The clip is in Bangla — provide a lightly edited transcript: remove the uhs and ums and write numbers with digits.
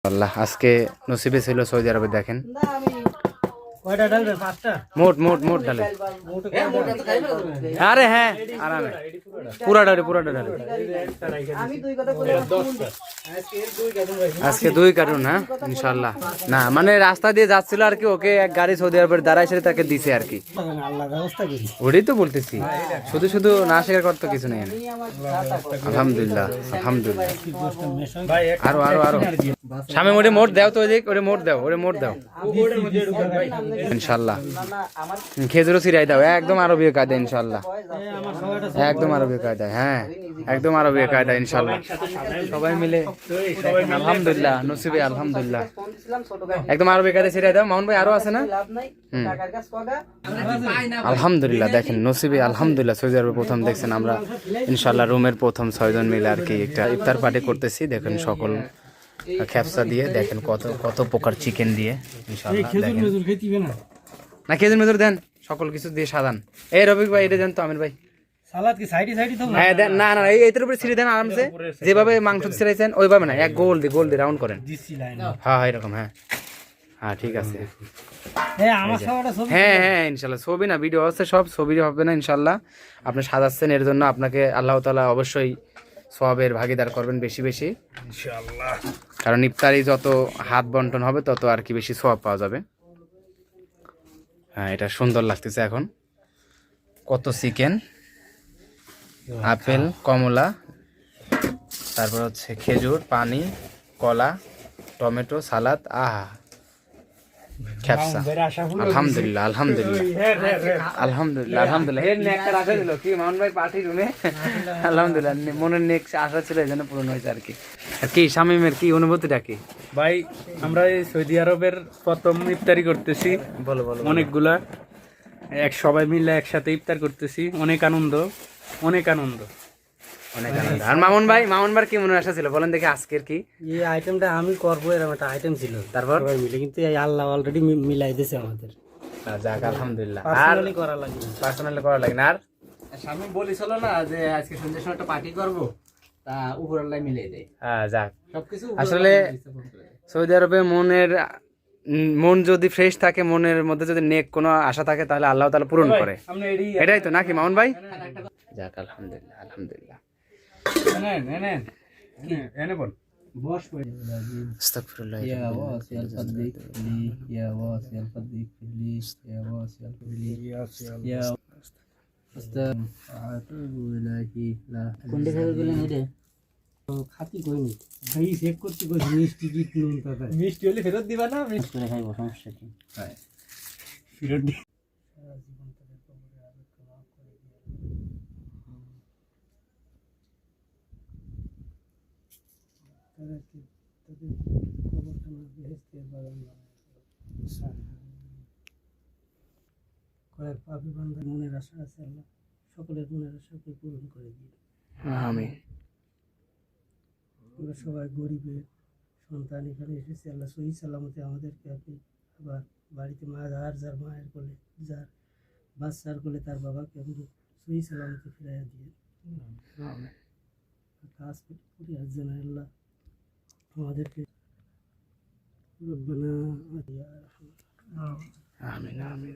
আল্লাহ আজকে নসিবে ছিল সৌদি আরবে দেখেন মোট মোট মোট ডালে আরে হ্যাঁ আরামে পুরাটা ডালে আজকে 2 কার্টুন হ্যাঁ ইনশাল্লাহ না মানে রাস্তা দিয়ে যাচ্ছিল আর কি ওকে এক গাড়ি সৌদি আরবের দ্বারা এসে তাকে দিছে আর কি ওটাই তো বলতেছি শুধু শুধু না স্বীকার করতে কিছু নেই আলহামদুলিল্লাহ আলহামদুলিল্লাহ আরো আরো আরো সামনে ওরে মোট দাও তো ওরে মোট দাও ইনশাল্লাহ খেজুরও ছিড়াই দাও একদম আরবীয় কায়দা ইনশাল্লাহ একদম আরবীয় কায়দা হ্যাঁ একদম আরবীয় কায়দা ইনশাল্লাহ সবাই মিলে আলহামদুলিল্লাহ নসিবে আলহামদুলিল্লাহ একদম আরবীয় কায়দা ছিড়াই দাও মামুন ভাই আরো আছে না আলহামদুলিল্লাহ দেখেন নসিবে আলহামদুলিল্লাহ সৌদি আরবে প্রথম দেখছেন আমরা ইনশাল্লাহ রুমের প্রথম 6 জন মিলে আর কি একটা ইফতার পার্টি করতেছি দেখেন সকল খেপসা দিয়ে দেখেন কত কত প্রকার চিকেন দিয়ে ইনশাআল্লাহ দেখেন না খেজুর মেজুর দেন সকল কিছু দিয়ে সাজান এই রবিক ভাই এটা দেন তো আমির ভাই সালাদ কি সাইডে তো হ্যাঁ দেন না না এইটার উপরে ছিড়ে দেন আরামসে যেভাবে মাংস ছিড়াইছেন ওইভাবে না এক গোল দিয়ে রাউন্ড করেন হ্যাঁ এরকম হ্যাঁ হ্যাঁ ঠিক আছে হ্যাঁ হ্যাঁ ইনশাল্লাহ ছবি না ভিডিও আছে সব ছবি হবে না ইনশাল্লাহ আপনি সাজাচ্ছেন এর জন্য আপনাকে আল্লাহ তাআলা অবশ্যই সওয়াবের ভাগিদার করবেন বেশি বেশি ইনশাআল্লাহ কারণ ইফতারি যত হাত বন্টন হবে তত আর কি বেশি সওয়াব পাওয়া যাবে হ্যাঁ এটা সুন্দর লাগতেছে এখন কত চিকেন আপেল কমলা তারপর হচ্ছে খেজুর পানি কলা টমেটো সালাদ আহা খেপসা আলহামদুলিল্লাহ আলহামদুলিল্লাহ আলহামদুলিল্লাহ আলহামদুলিল্লাহ এর নেকটা রাখা দিল কি মামুন ভাই পার্টি রুমে আলহামদুলিল্লাহ মনের নেক আশা ছিল এই জন্য পূরণ হয়েছে আর কি আর কি শামিমের কি অনুভূতিটা কি ভাই আমরা এই সৌদি আরবের প্রথম ইফতারি করতেছি বলো অনেকগুলা সবাই মিলে একসাথে ইফতার করতেছি অনেক আনন্দ অনেক আনন্দ আর মামুন ভাই কি মনে আশা ছিল বলেন দেখি আজকের কি এই আইটেমটা আমি করবো এরকম একটা আইটেম ছিল তারপর সবাই মিলে কিন্তু এই আল্লাহ অলরেডি মিলাই দিয়েছে আমাদের যাক আলহামদুলিল্লাহ পার্সোনালি করা লাগে পার্সোনালি করা লাগে না আর স্বামী বলেছিল না যে আজকে সন্ধ্যার সময় একটা পার্টি করবো তা উপর আল্লাহ মিলিয়ে দেয় হ্যাঁ যাক সবকিছু আসলে সৌদি আরবে মন যদি ফ্রেশ থাকে মনের মধ্যে যদি নেক কোনো আশা থাকে তাহলে আল্লাহ তাআলা পূরণ করে এটাই তো নাকি মামুন ভাই যাক আলহামদুলিল্লাহ আলহামদুলিল্লাহ আস্তাগফিরুল্লাহ ইয়া ওয়াসিয়াল ফাদলিক ইয়া ওয়াসিয়াল ফাদলিক ইয়া আস্তাগফিরু ইলাহি লা কোনটা খাবে বলেন এটা খাতি কইনি ভাই চেক করতে কই মিষ্টি দিত নুন দাদা মিষ্টি হলে ফেরত দিবা না মিষ্টি করে খাইবো সমস্যা কি হ্যাঁ ফেরত দি কয়েক পাপী বান্দার মনের আশা আছে আল্লাহ সকলের মনের আশাকে পূরণ করে দিন আমিন আমরা সবাই গরিবের সন্তান এখানে এসেছি আল্লাহ সহি সালামতে আমাদেরকে আপনি আবার বাড়িতে যার মায়ের কোলে যার বাচ্চার কোলে তার বাবাকে আপনি সহি সালামতে ফিরাইয়া দিয়ে কাজ করি আসছেন আল্লাহ আমাদেরকে রব্বানা আমিন আমিন